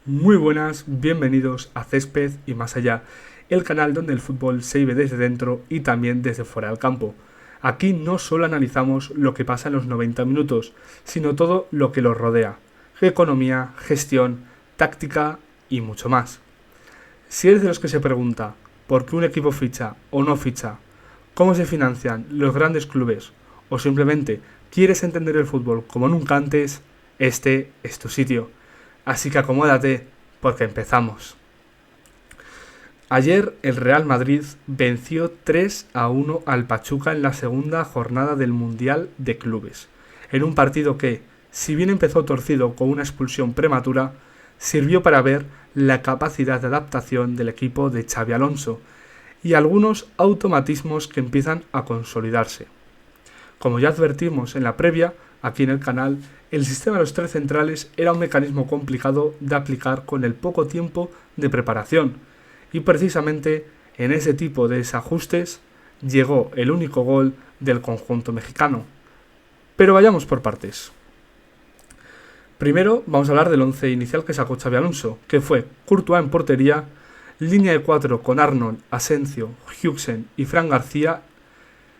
Muy buenas, bienvenidos a Césped y Más Allá, el canal donde el fútbol se vive desde dentro y también desde fuera del campo. Aquí no solo analizamos lo que pasa en los 90 minutos, sino todo lo que los rodea. Economía, gestión, táctica y mucho más. Si eres de los que se pregunta por qué un equipo ficha o no ficha, cómo se financian los grandes clubes o simplemente quieres entender el fútbol como nunca antes, este es tu sitio. Así que acomódate, porque empezamos. Ayer el Real Madrid venció 3-1 al Pachuca en la segunda jornada del Mundial de Clubes, en un partido que, si bien empezó torcido con una expulsión prematura, sirvió para ver la capacidad de adaptación del equipo de Xabi Alonso y algunos automatismos que empiezan a consolidarse. Como ya advertimos en la previa, aquí en el canal, el sistema de los tres centrales era un mecanismo complicado de aplicar con el poco tiempo de preparación, y precisamente en ese tipo de desajustes llegó el único gol del conjunto mexicano. Pero vayamos por partes. Primero vamos a hablar del once inicial que sacó Xabi Alonso, que fue Courtois en portería, línea de 4 con Arnold, Asensio, Huijsen y Fran García.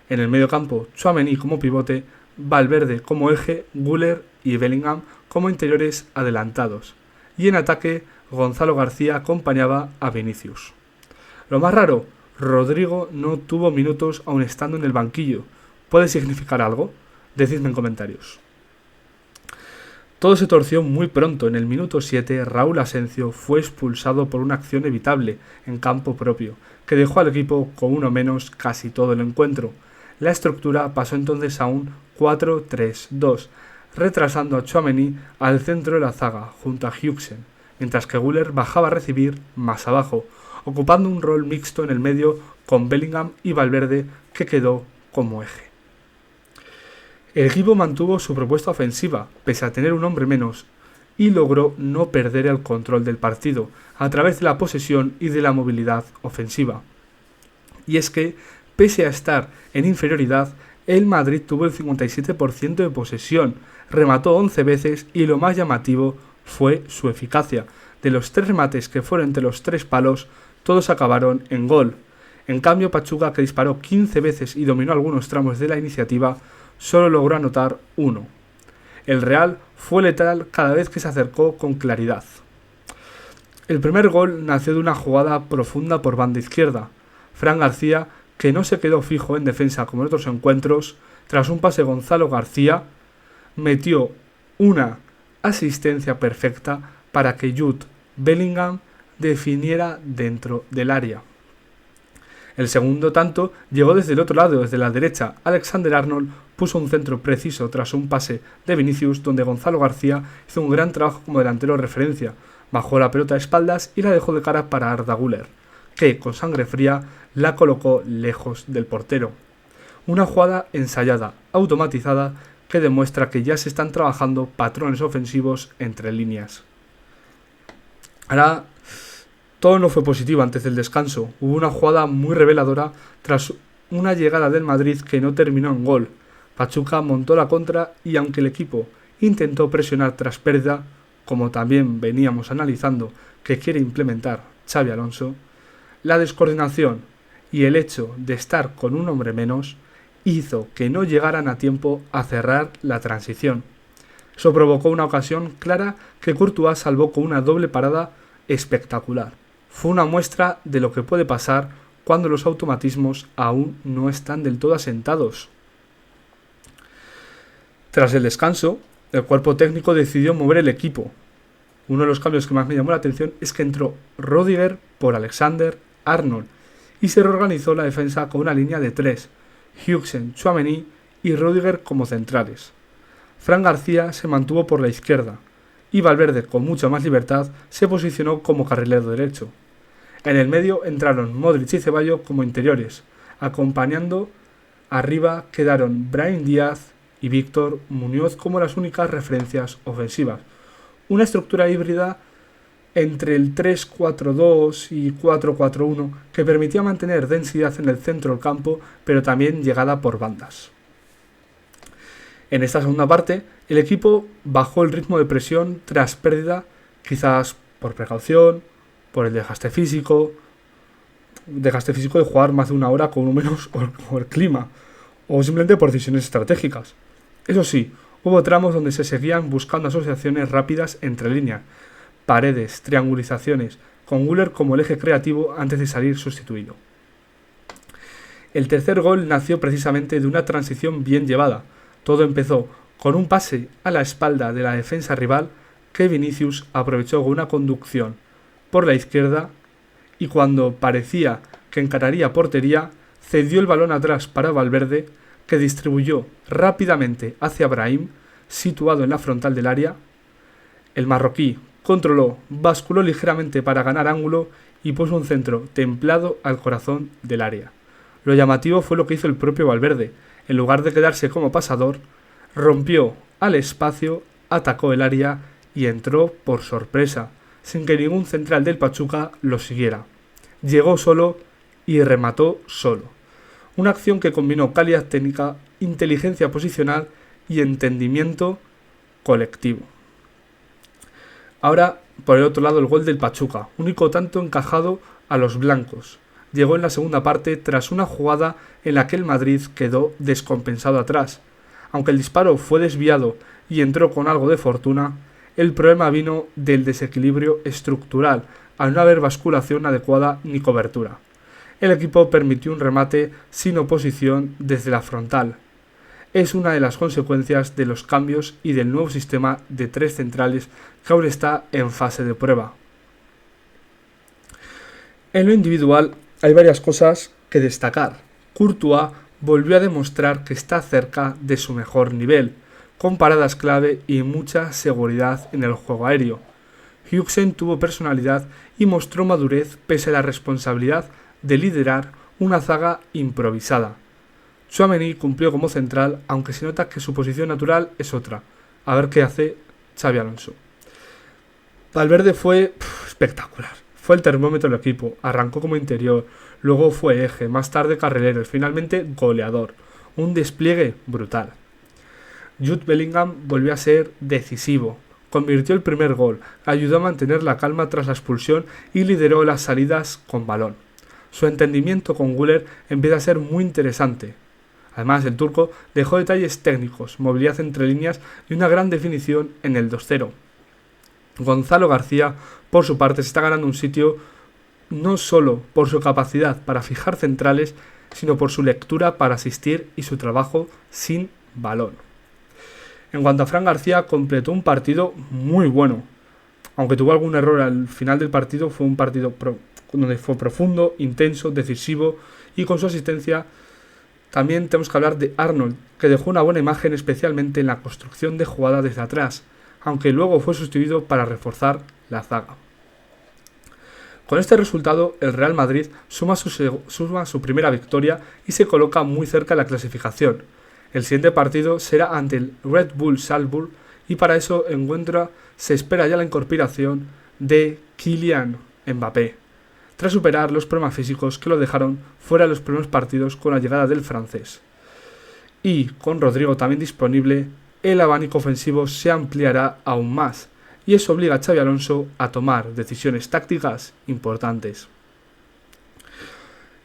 En el medio campo, Tchouaméni como pivote, Valverde como eje, Güler y Bellingham como interiores adelantados. Y en ataque, Gonzalo García acompañaba a Vinicius. Lo más raro, Rodrigo no tuvo minutos aun estando en el banquillo. ¿Puede significar algo? Decidme en comentarios. Todo se torció muy pronto. En el minuto 7, Raúl Asensio fue expulsado por una acción evitable en campo propio, que dejó al equipo con uno menos casi todo el encuentro. La estructura pasó entonces a un 4-3-2, retrasando a Tchouaméni al centro de la zaga, junto a Huijsen, mientras que Güler bajaba a recibir más abajo, ocupando un rol mixto en el medio con Bellingham y Valverde, que quedó como eje. El equipo mantuvo su propuesta ofensiva, pese a tener un hombre menos, y logró no perder el control del partido, a través de la posesión y de la movilidad ofensiva. Y es que, pese a estar en inferioridad, el Madrid tuvo el 57% de posesión, remató 11 veces y lo más llamativo fue su eficacia. De los 3 remates que fueron entre los 3 palos, todos acabaron en gol. En cambio, Pachuca, que disparó 15 veces y dominó algunos tramos de la iniciativa, solo logró anotar 1. El Real fue letal cada vez que se acercó con claridad. El primer gol nació de una jugada profunda por banda izquierda. Fran García, que no se quedó fijo en defensa como en otros encuentros, tras un pase Gonzalo García, metió una asistencia perfecta para que Jude Bellingham definiera dentro del área. El segundo tanto llegó desde el otro lado, desde la derecha. Alexander Arnold puso un centro preciso tras un pase de Vinicius, donde Gonzalo García hizo un gran trabajo como delantero de referencia. Bajó la pelota de espaldas y la dejó de cara para Arda Güler, que con sangre fría la colocó lejos del portero. Una jugada ensayada, automatizada, que demuestra que ya se están trabajando patrones ofensivos entre líneas. Ahora, todo no fue positivo antes del descanso. Hubo una jugada muy reveladora tras una llegada del Madrid que no terminó en gol. Pachuca montó la contra y aunque el equipo intentó presionar tras pérdida, como también veníamos analizando que quiere implementar Xabi Alonso, la descoordinación y el hecho de estar con un hombre menos hizo que no llegaran a tiempo a cerrar la transición. Eso provocó una ocasión clara que Courtois salvó con una doble parada espectacular. Fue una muestra de lo que puede pasar cuando los automatismos aún no están del todo asentados. Tras el descanso, el cuerpo técnico decidió mover el equipo. Uno de los cambios que más me llamó la atención es que entró Rüdiger por Alexander Arnold y se reorganizó la defensa con una línea de 3, Huijsen, Tchouaméni y Rüdiger como centrales. Fran García se mantuvo por la izquierda y Valverde, con mucha más libertad, se posicionó como carrilero derecho. En el medio entraron Modric y Ceballos como interiores. Acompañando arriba quedaron Brahim Díaz y Víctor Muñoz como las únicas referencias ofensivas. Una estructura híbrida entre el 3-4-2 y 4-4-1 que permitía mantener densidad en el centro del campo, pero también llegada por bandas. En esta segunda parte, el equipo bajó el ritmo de presión tras pérdida, quizás por precaución, por el desgaste físico de jugar más de una hora con uno menos o el clima, o simplemente por decisiones estratégicas. Eso sí, hubo tramos donde se seguían buscando asociaciones rápidas entre líneas, paredes, triangulizaciones, con Güler como el eje creativo antes de salir sustituido. El tercer gol nació precisamente de una transición bien llevada. Todo empezó con un pase a la espalda de la defensa rival que Vinicius aprovechó con una conducción por la izquierda y cuando parecía que encararía portería, cedió el balón atrás para Valverde, que distribuyó rápidamente hacia Brahim, situado en la frontal del área. El marroquí controló, basculó ligeramente para ganar ángulo y puso un centro templado al corazón del área. Lo llamativo fue lo que hizo el propio Valverde. En lugar de quedarse como pasador, rompió al espacio, atacó el área y entró por sorpresa, sin que ningún central del Pachuca lo siguiera. Llegó solo y remató solo. Una acción que combinó calidad técnica, inteligencia posicional y entendimiento colectivo. Ahora, por el otro lado, el gol del Pachuca, único tanto encajado a los blancos. Llegó en la segunda parte tras una jugada en la que el Madrid quedó descompensado atrás. Aunque el disparo fue desviado y entró con algo de fortuna, el problema vino del desequilibrio estructural, al no haber basculación adecuada ni cobertura. El equipo permitió un remate sin oposición desde la frontal. Es una de las consecuencias de los cambios y del nuevo sistema de 3 centrales que aún está en fase de prueba. En lo individual hay varias cosas que destacar. Courtois volvió a demostrar que está cerca de su mejor nivel, con paradas clave y mucha seguridad en el juego aéreo. Huijsen tuvo personalidad y mostró madurez pese a la responsabilidad de liderar una zaga improvisada. Tchouaméni cumplió como central, aunque se nota que su posición natural es otra. A ver qué hace Xabi Alonso. Valverde fue espectacular. Fue el termómetro del equipo. Arrancó como interior, luego fue eje, más tarde carrilero y finalmente goleador. Un despliegue brutal. Jude Bellingham volvió a ser decisivo. Convirtió el primer gol, ayudó a mantener la calma tras la expulsión y lideró las salidas con balón. Su entendimiento con Güler empieza a ser muy interesante. Además, el turco dejó detalles técnicos, movilidad entre líneas y una gran definición en el 2-0. Gonzalo García, por su parte, se está ganando un sitio no solo por su capacidad para fijar centrales, sino por su lectura para asistir y su trabajo sin balón. En cuanto a Fran García, completó un partido muy bueno. Aunque tuvo algún error al final del partido, fue un partido donde fue profundo, intenso, decisivo y con su asistencia. También tenemos que hablar de Arnold, que dejó una buena imagen especialmente en la construcción de jugada desde atrás, aunque luego fue sustituido para reforzar la zaga. Con este resultado, el Real Madrid suma su primera victoria y se coloca muy cerca de la clasificación. El siguiente partido será ante el Red Bull Salzburg y para eso se espera ya la incorporación de Kylian Mbappé, tras superar los problemas físicos que lo dejaron fuera de los primeros partidos con la llegada del francés. Y con Rodrigo también disponible, el abanico ofensivo se ampliará aún más, y eso obliga a Xabi Alonso a tomar decisiones tácticas importantes.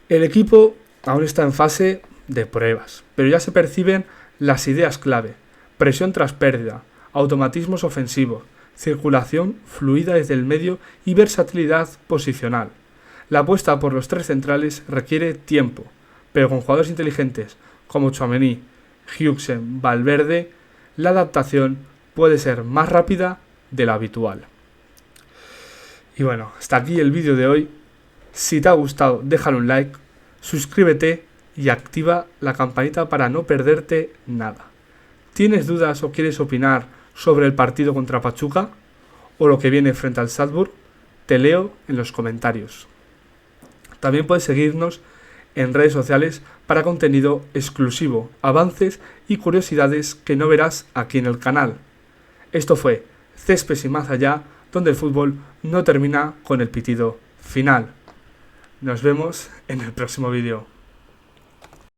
El equipo aún está en fase de pruebas, pero ya se perciben las ideas clave: presión tras pérdida, automatismos ofensivos, circulación fluida desde el medio y versatilidad posicional. La apuesta por los 3 centrales requiere tiempo, pero con jugadores inteligentes como Tchouaméni, Huijsen, Valverde, la adaptación puede ser más rápida de lo habitual. Y bueno, hasta aquí el vídeo de hoy. Si te ha gustado, déjale un like, suscríbete y activa la campanita para no perderte nada. ¿Tienes dudas o quieres opinar sobre el partido contra Pachuca o lo que viene frente al Salzburg? Te leo en los comentarios. También puedes seguirnos en redes sociales para contenido exclusivo, avances y curiosidades que no verás aquí en el canal. Esto fue Césped y más allá, donde el fútbol no termina con el pitido final. Nos vemos en el próximo vídeo.